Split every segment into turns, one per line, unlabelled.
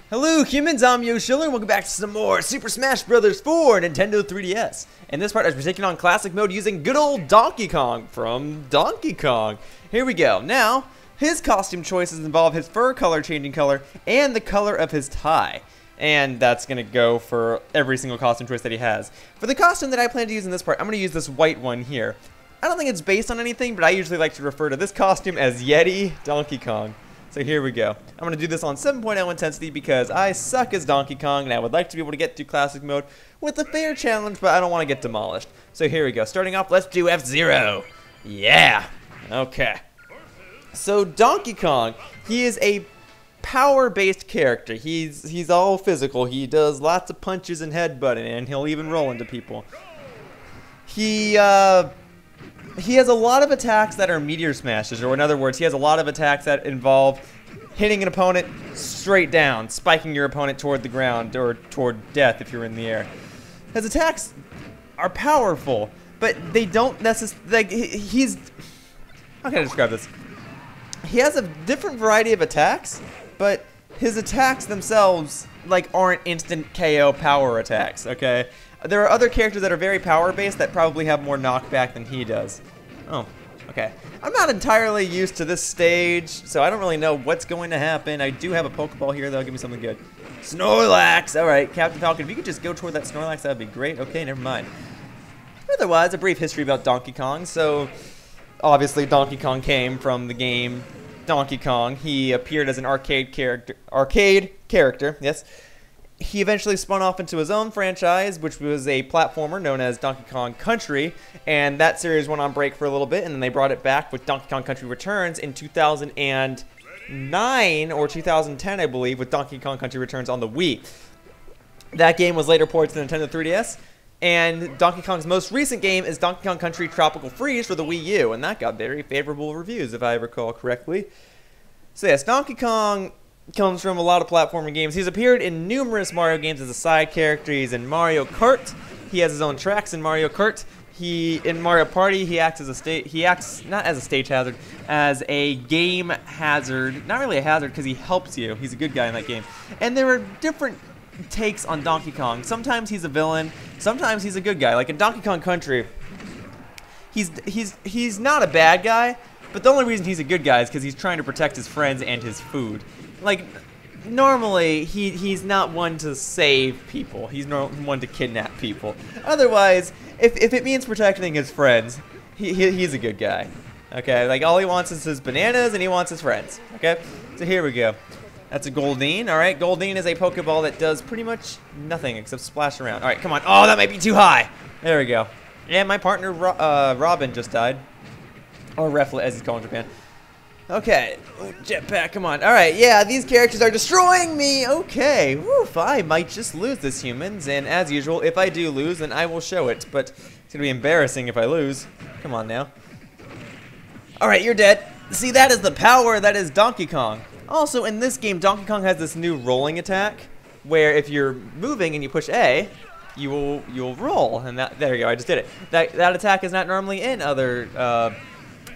Hello humans, I'm Yoshiller, and welcome back to some more Super Smash Bros. 4 Nintendo 3DS. In this part, as we're taking on Classic Mode using good old Donkey Kong from Donkey Kong. Here we go. Now, his costume choices involve his fur color changing color and the color of his tie. And that's going to go for every single costume choice that he has. For the costume that I plan to use in this part, I'm going to use this white one here. I don't think it's based on anything, but I usually like to refer to this costume as Yeti Donkey Kong. So here we go. I'm going to do this on 7.0 intensity because I suck as Donkey Kong and I would like to be able to get through Classic Mode with a fair challenge, but I don't want to get demolished. So here we go. Starting off, let's do F-Zero. Yeah. Okay. So Donkey Kong, he is a power-based character. He's all physical. He does lots of punches and headbutting, and he'll even roll into people. He has a lot of attacks that are meteor smashes, or in other words, he has a lot of attacks that involve hitting an opponent straight down, spiking your opponent toward the ground, or toward death if you're in the air. His attacks are powerful, but they don't necessarily, like, how can I describe this? He has a different variety of attacks, but his attacks themselves, like, aren't instant KO power attacks, okay? There are other characters that are very power-based that probably have more knockback than he does. Oh, okay. I'm not entirely used to this stage, so I don't really know what's going to happen. I do have a Pokeball here, though. Give me something good. Snorlax! Alright, Captain Falcon, if you could just go toward that Snorlax, that would be great. Okay, never mind. Otherwise, a brief history about Donkey Kong. So, obviously, Donkey Kong came from the game Donkey Kong. He appeared as an arcade character, yes. He eventually spun off into his own franchise, which was a platformer known as Donkey Kong Country, and that series went on break for a little bit, and then they brought it back with Donkey Kong Country Returns in 2009 or 2010, I believe, with Donkey Kong Country Returns on the Wii. That game was later ported to the Nintendo 3DS, and Donkey Kong's most recent game is Donkey Kong Country Tropical Freeze for the Wii U, and that got very favorable reviews, if I recall correctly. So yes, Donkey Kong comes from a lot of platforming games. He's appeared in numerous Mario games as a side character. He's in Mario Kart. He has his own tracks in Mario Kart. In Mario Party, he acts not as a stage hazard, as a game hazard. Not really a hazard because he helps you. He's a good guy in that game. And there are different takes on Donkey Kong. Sometimes he's a villain. Sometimes he's a good guy. Like in Donkey Kong Country, he's not a bad guy, but the only reason he's a good guy is because he's trying to protect his friends and his food. Like, normally, he's not one to save people. He's not one to kidnap people. Otherwise, if it means protecting his friends, he's a good guy. Okay, like, all he wants is his bananas, and he wants his friends. Okay, so here we go. That's a Goldeen. All right, Goldeen is a Pokeball that does pretty much nothing except splash around. All right, come on. Oh, that might be too high. There we go. And my partner, Robin, just died. Or Reflet, as he's called in Japan. Okay, jetpack, come on. Alright, yeah, these characters are destroying me! Okay, woof, I might just lose this, humans. And as usual, if I do lose, then I will show it. But it's gonna be embarrassing if I lose. Come on now. Alright, you're dead. See, that is the power that is Donkey Kong. Also, in this game, Donkey Kong has this new rolling attack, where if you're moving and you push A, you'll roll. And there you go, I just did it. That attack is not normally in other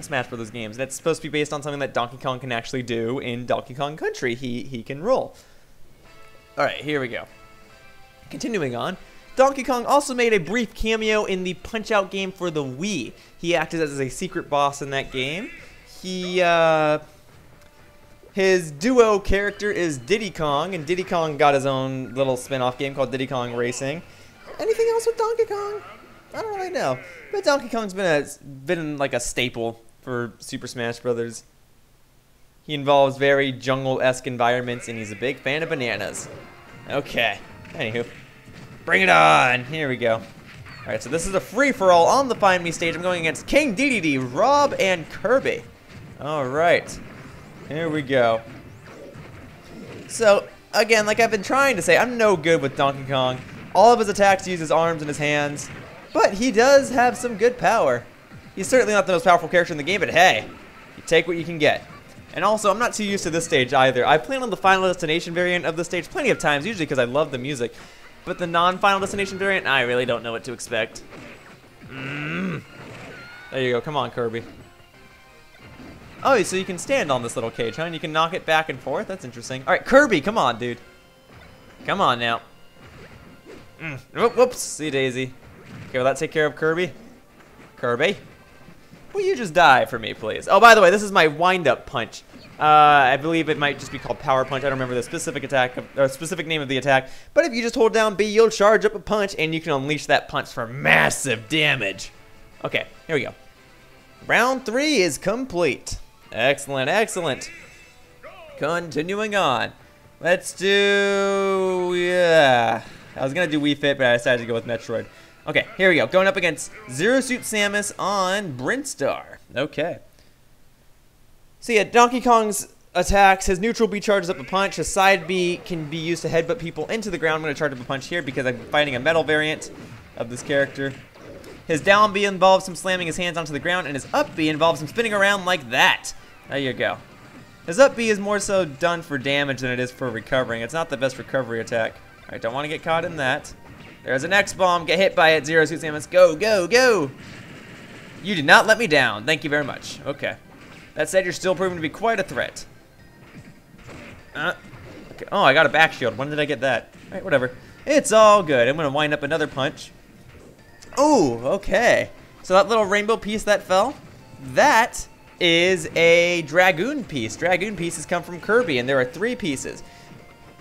Smash Bros. Games. That's supposed to be based on something that Donkey Kong can actually do in Donkey Kong Country. He can roll. Alright, here we go. Continuing on, Donkey Kong also made a brief cameo in the Punch-Out game for the Wii. He acted as a secret boss in that game. His duo character is Diddy Kong, and Diddy Kong got his own little spin-off game called Diddy Kong Racing. Anything else with Donkey Kong? I don't really know. But Donkey Kong's been like a staple for Super Smash Bros. He involves very jungle-esque environments, and he's a big fan of bananas. Okay. Anywho. Bring it on! Here we go. Alright, so this is a free-for-all on the Find Me stage. I'm going against King Dedede, Rob, and Kirby. Alright. Here we go. So, again, like I've been trying to say, I'm no good with Donkey Kong. All of his attacks use his arms and his hands. But he does have some good power. He's certainly not the most powerful character in the game, but hey, you take what you can get. And also, I'm not too used to this stage either. I played on the Final Destination variant of the stage plenty of times, usually because I love the music. But the non-Final Destination variant, I really don't know what to expect. There you go, come on, Kirby. Oh, so you can stand on this little cage, huh? And you can knock it back and forth? That's interesting. Alright, Kirby, come on, dude. Come on now. Whoops. See Daisy. Okay, will that take care of Kirby? Kirby? Will you just die for me, please? Oh, by the way, this is my wind-up punch. I believe it might just be called Power Punch. I don't remember the specific attack, or specific name of the attack. But if you just hold down B, you'll charge up a punch, and you can unleash that punch for massive damage. Okay, here we go. Round 3 is complete. Excellent, excellent. Continuing on. Let's do... yeah. I was going to do Wii Fit, but I decided to go with Metroid. Okay, here we go. Going up against Zero Suit Samus on Brinstar. Okay. So yeah, Donkey Kong's attacks, his neutral B charges up a punch, his side B can be used to headbutt people into the ground. I'm going to charge up a punch here because I'm fighting a metal variant of this character. His down B involves him slamming his hands onto the ground, and his up B involves him spinning around like that. There you go. His up B is more so done for damage than it is for recovering. It's not the best recovery attack. Alright, don't want to get caught in that. There's an X-Bomb. Get hit by it, Zero Suit Samus. Go, go, go! You did not let me down. Thank you very much. Okay. That said, you're still proving to be quite a threat. Okay. Oh, I got a back shield. When did I get that? Alright, whatever. It's all good. I'm going to wind up another punch. Oh, okay. So that little rainbow piece that fell, that is a Dragoon piece. Dragoon pieces come from Kirby, and there are 3 pieces.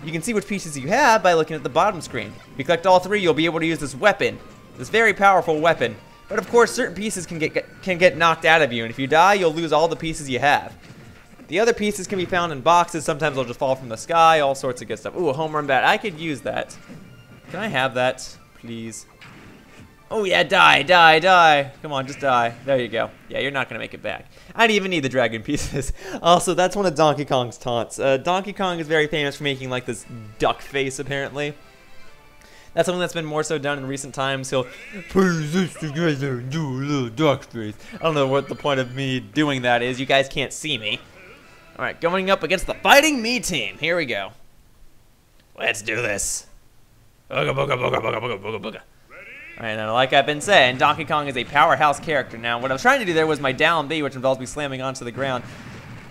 You can see which pieces you have by looking at the bottom screen. If you collect all 3, you'll be able to use this weapon. This very powerful weapon. But of course, certain pieces can get knocked out of you, and if you die, you'll lose all the pieces you have. The other pieces can be found in boxes. Sometimes they'll just fall from the sky, all sorts of good stuff. Ooh, a home run bat. I could use that. Can I have that, please? Oh yeah, die, die, die. Come on, just die. There you go. Yeah, you're not gonna make it back. I didn't even need the dragon pieces. Also, that's one of Donkey Kong's taunts. Donkey Kong is very famous for making like this duck face, apparently. That's something that's been more so done in recent times. He'll put this together and do a little duck face. I don't know what the point of me doing that is. You guys can't see me. Alright, going up against the Fighting Me team. Here we go. Let's do this. Booga, booga, booga, booga, booga, booga, booga. Alright, now like I've been saying, Donkey Kong is a powerhouse character. Now, what I was trying to do there was my down B, which involves me slamming onto the ground.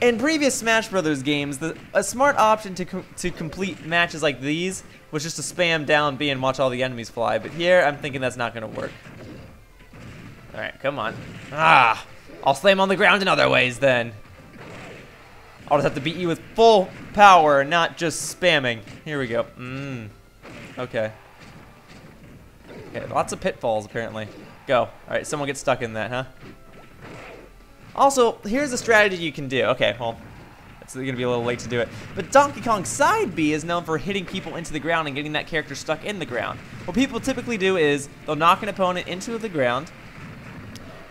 In previous Smash Brothers games, a smart option to complete matches like these was just to spam down B and watch all the enemies fly. But here, I'm thinking that's not going to work. Alright, come on. Ah! I'll slam on the ground in other ways then. I'll just have to beat you with full power, not just spamming. Here we go. Okay. Okay, lots of pitfalls apparently. Go. Alright, someone gets stuck in that, huh? Also, here's a strategy you can do. Okay, well, it's going to be a little late to do it. But Donkey Kong's side B is known for hitting people into the ground and getting that character stuck in the ground. What people typically do is they'll knock an opponent into the ground,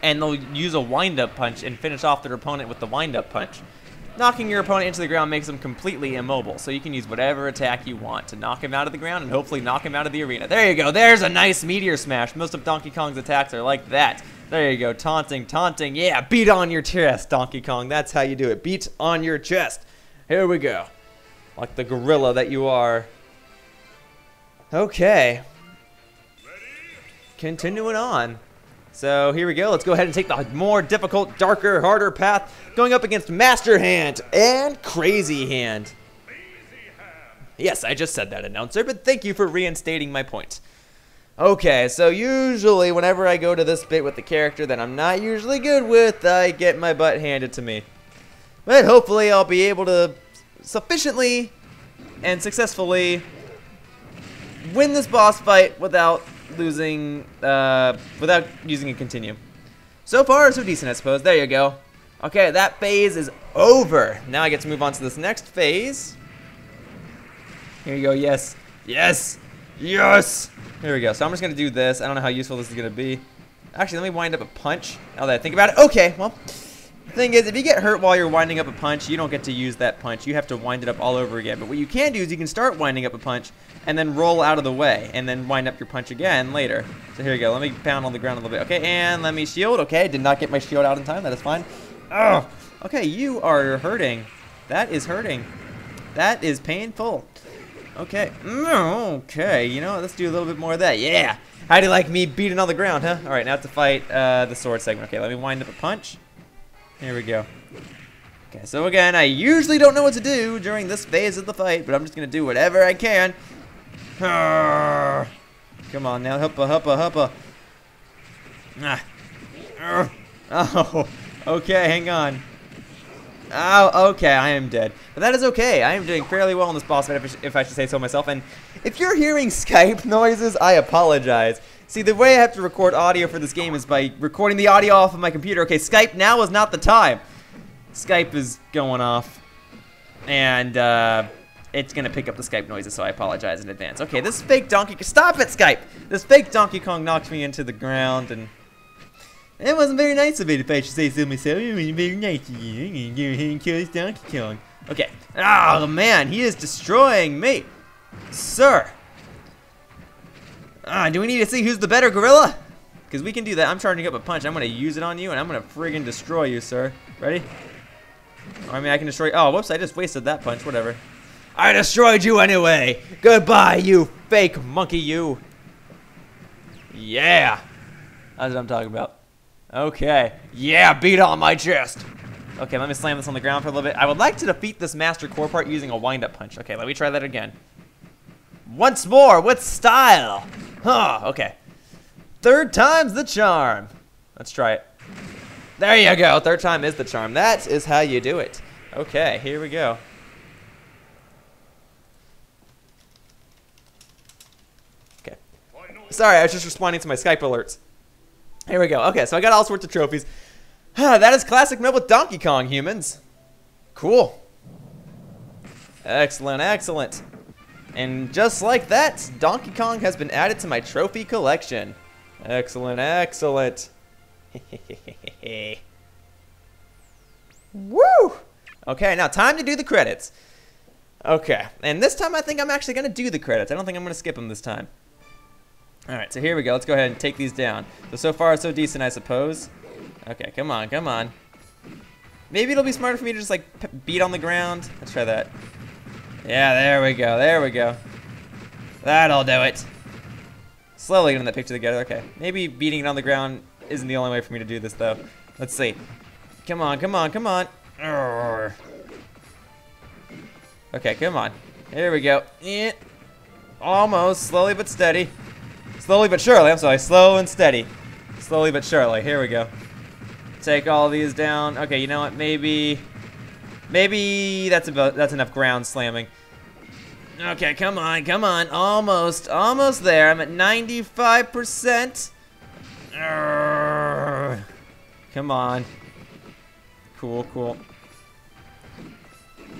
and they'll use a wind-up punch and finish off their opponent with the wind-up punch. Knocking your opponent into the ground makes them completely immobile, so you can use whatever attack you want to knock him out of the ground and hopefully knock him out of the arena. There you go. There's a nice meteor smash. Most of Donkey Kong's attacks are like that. There you go. Taunting, taunting. Yeah, beat on your chest, Donkey Kong. That's how you do it. Beat on your chest. Here we go. Like the gorilla that you are. Okay. Continuing on. So here we go. Let's go ahead and take the more difficult, darker, harder path. Going up against Master Hand and Crazy Hand. Yes, I just said that, announcer, but thank you for reinstating my point. Okay, so usually whenever I go to this bit with the character that I'm not usually good with, I get my butt handed to me. But hopefully I'll be able to sufficiently and successfully win this boss fight without losing, without using a continue. So far, so decent, I suppose. There you go. Okay, that phase is over. Now I get to move on to this next phase. Here you go. Yes. Yes. Yes. Here we go. So I'm just going to do this. I don't know how useful this is going to be. Actually, let me wind up a punch. Now that I think about it. Okay, well, the thing is, if you get hurt while you're winding up a punch, you don't get to use that punch. You have to wind it up all over again. But what you can do is you can start winding up a punch and then roll out of the way and then wind up your punch again later. So here we go. Let me pound on the ground a little bit. Okay, and let me shield. Okay, did not get my shield out in time. That is fine. Oh, okay, you are hurting. That is hurting. That is painful. Okay. Okay, you know what? Let's do a little bit more of that. Yeah. How do you like me beating on the ground, huh? All right, now I have to fight the sword segment. Okay, let me wind up a punch. Here we go. Okay, so again, I usually don't know what to do during this phase of the fight, but I'm just going to do whatever I can. Come on now, huppa. Oh, okay, hang on. Oh, okay, I am dead. But that is okay. I am doing fairly well in this boss fight, if I should say so myself. And if you're hearing Skype noises, I apologize. See, the way I have to record audio for this game is by recording the audio off of my computer. Okay, Skype, now is not the time. Skype is going off. And, it's gonna pick up the Skype noises, so I apologize in advance. Okay, this fake Donkey Kong. Stop it, Skype! This fake Donkey Kong knocked me into the ground, and it wasn't very nice of it, if I should say so myself. It wasn't very nice of you. I'm gonna go ahead and kill this Donkey Kong. Okay. Oh, man, he is destroying me. Sir. Do we need to see who's the better gorilla? Because we can do that. I'm charging up a punch. I'm gonna use it on you, and I'm gonna friggin' destroy you, sir. Ready? I mean, I can destroy. Oh, whoops, I just wasted that punch. Whatever. I destroyed you anyway. Goodbye, you fake monkey, you. Yeah. That's what I'm talking about. Okay. Yeah, beat on my chest. Okay, let me slam this on the ground for a little bit. I would like to defeat this master core part using a wind-up punch. Okay, let me try that again. Once more, with style. Huh, okay. Third time's the charm. Let's try it. There you go. Third time is the charm. That is how you do it. Okay, here we go. Okay. Sorry, I was just responding to my Skype alerts. Here we go. Okay, so I got all sorts of trophies. That is classic mode with Donkey Kong, humans. Cool. Excellent, excellent. And just like that, Donkey Kong has been added to my trophy collection. Excellent, excellent. Woo! Okay, now time to do the credits. Okay, and this time I think I'm actually going to do the credits. I don't think I'm going to skip them this time. Alright, so here we go. Let's go ahead and take these down. So far, so decent, I suppose. Okay, come on, come on. Maybe it'll be smarter for me to just, like, beat on the ground. Let's try that. Yeah, there we go, there we go. That'll do it. Slowly getting that picture together. Okay, maybe beating it on the ground isn't the only way for me to do this, though. Let's see. Come on, come on, come on. Urgh. Okay, come on. Here we go. Yeah. Almost. Slowly but steady. Slowly but surely. I'm sorry. Slow and steady. Slowly but surely. Here we go. Take all these down. Okay, you know what? Maybe that's enough ground slamming. Okay, come on, come on. Almost there. I'm at 95%. Urgh. Come on. Cool, cool.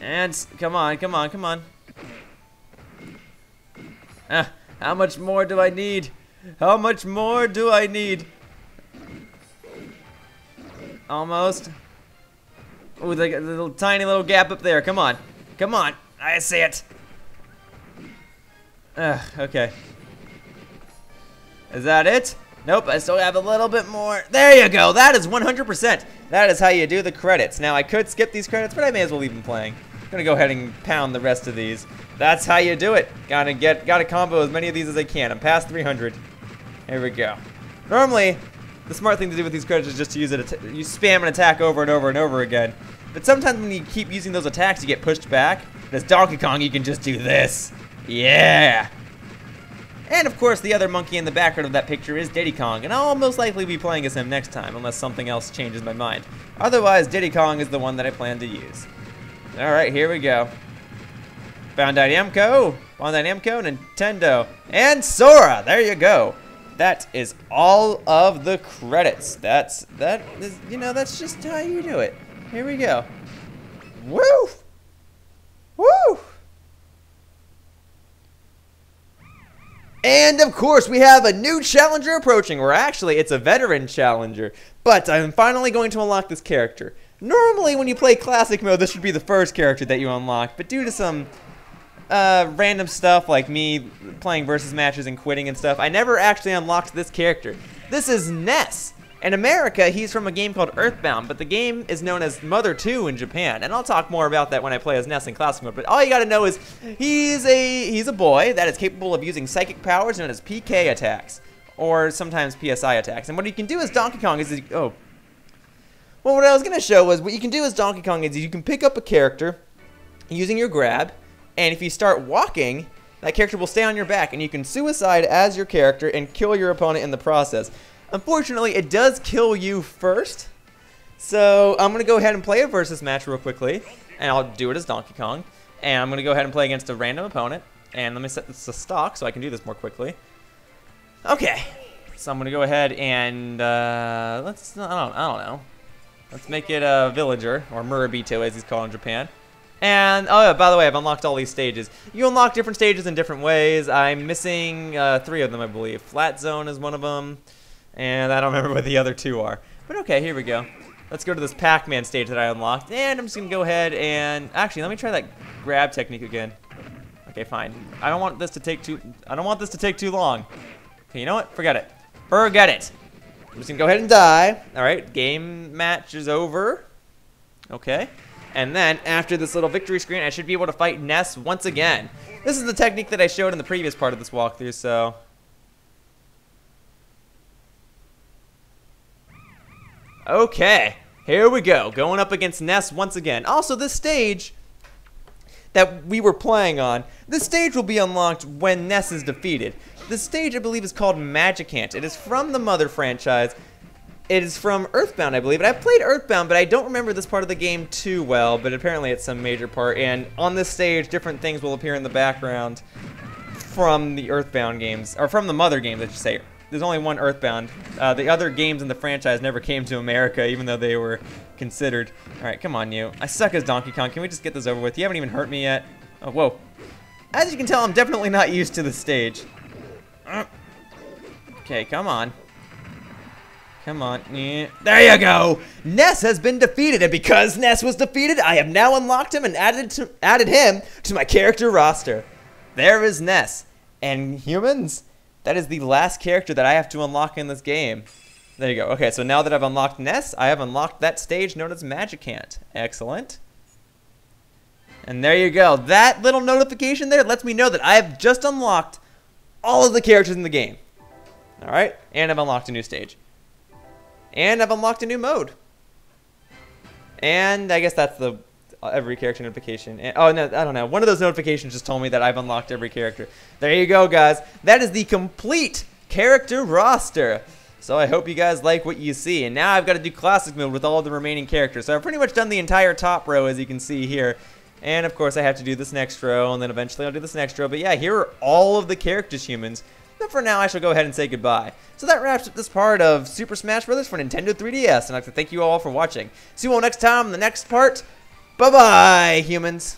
And come on, come on, come on. How much more do I need? How much more do I need? Almost. Ooh, the little tiny little gap up there. Come on. Come on. I see it. Okay. Is that it? Nope, I still have a little bit more. There you go. That is 100%. That is how you do the credits. Now, I could skip these credits, but I may as well leave them playing. I'm gonna go ahead and pound the rest of these. That's how you do it. Gotta combo as many of these as I can. I'm past 300. Here we go. Normally, the smart thing to do with these credits is just to use it. You spam an attack over and over and over again. But sometimes when you keep using those attacks, you get pushed back. But as Donkey Kong, you can just do this. Yeah. And of course, the other monkey in the background of that picture is Diddy Kong, and I'll most likely be playing as him next time, unless something else changes my mind. Otherwise, Diddy Kong is the one that I plan to use. Alright, here we go. Bandai Namco, Nintendo, and Sora. There you go. That is all of the credits. That is, you know, that's just how you do it. Here we go. Woo! Woo! And of course, we have a new challenger approaching, or actually, it's a veteran challenger. But I'm finally going to unlock this character. Normally, when you play classic mode, this should be the first character that you unlock, but due to some random stuff like me playing versus matches and quitting and stuff, I never actually unlocked this character. This is Ness. In America, he's from a game called Earthbound, but the game is known as Mother 2 in Japan, and I'll talk more about that when I play as Ness in classic mode. But all you gotta know is he's a boy that is capable of using psychic powers known as PK attacks, or sometimes PSI attacks. And what you can do as Donkey Kong is, well, what I was gonna show was what you can do as Donkey Kong is you can pick up a character using your grab, and if you start walking, that character will stay on your back, and you can suicide as your character and kill your opponent in the process. Unfortunately, it does kill you first. So I'm going to go ahead and play a versus match real quickly, and I'll do it as Donkey Kong. And I'm going to go ahead and play against a random opponent. And let me set this to stock so I can do this more quickly. Okay, so I'm going to go ahead and I don't know. Let's make it a villager, or Murabito as he's called in Japan. And, oh yeah, by the way, I've unlocked all these stages. You unlock different stages in different ways. I'm missing 3 of them, I believe. Flat Zone is one of them, and I don't remember what the other 2 are. But okay, here we go. Let's go to this Pac-Man stage that I unlocked, and I'm just gonna go ahead and actually let me try that grab technique again. Okay, fine. I don't want this to take too long. Okay, you know what? Forget it. Forget it. I'm just gonna go ahead and die. All right, game match is over. Okay, and then after this little victory screen, I should be able to fight Ness once again. This is the technique that I showed in the previous part of this walkthrough. So. Okay, here we go. Going up against Ness once again. Also, this stage that we were playing on, this stage will be unlocked when Ness is defeated. This stage, I believe, is called Magicant. It is from the Mother franchise. It is from Earthbound, I believe. And I've played Earthbound, but I don't remember this part of the game too well, but apparently it's some major part. And on this stage, different things will appear in the background from the Earthbound games, or from the Mother games, I should say. There's only one Earthbound. The other games in the franchise never came to America, even though they were considered. Alright, come on, you. I suck as Donkey Kong. Can we just get this over with? You haven't even hurt me yet. Oh, whoa. As you can tell, I'm definitely not used to the stage. Okay, come on. Come on. There you go! Ness has been defeated, and because Ness was defeated, I have now unlocked him and added him to my character roster. There is Ness. And humans? That is the last character that I have to unlock in this game. There you go. Okay, so now that I've unlocked Ness, I have unlocked that stage known as Magicant. Excellent. And there you go. That little notification there lets me know that I have just unlocked all of the characters in the game. Alright, and I've unlocked a new stage. And I've unlocked a new mode. And I guess that's the every character notification. And, oh, no, I don't know. One of those notifications just told me that I've unlocked every character. There you go, guys. That is the complete character roster. So I hope you guys like what you see. And now I've got to do classic mode with all the remaining characters. So I've pretty much done the entire top row, as you can see here. And, of course, I have to do this next row, and then eventually I'll do this next row. But, yeah, here are all of the characters, humans. But for now, I shall go ahead and say goodbye. So that wraps up this part of Super Smash Bros. For Nintendo 3DS. And I'd like to thank you all for watching. See you all next time in the next part. Bye-bye, humans.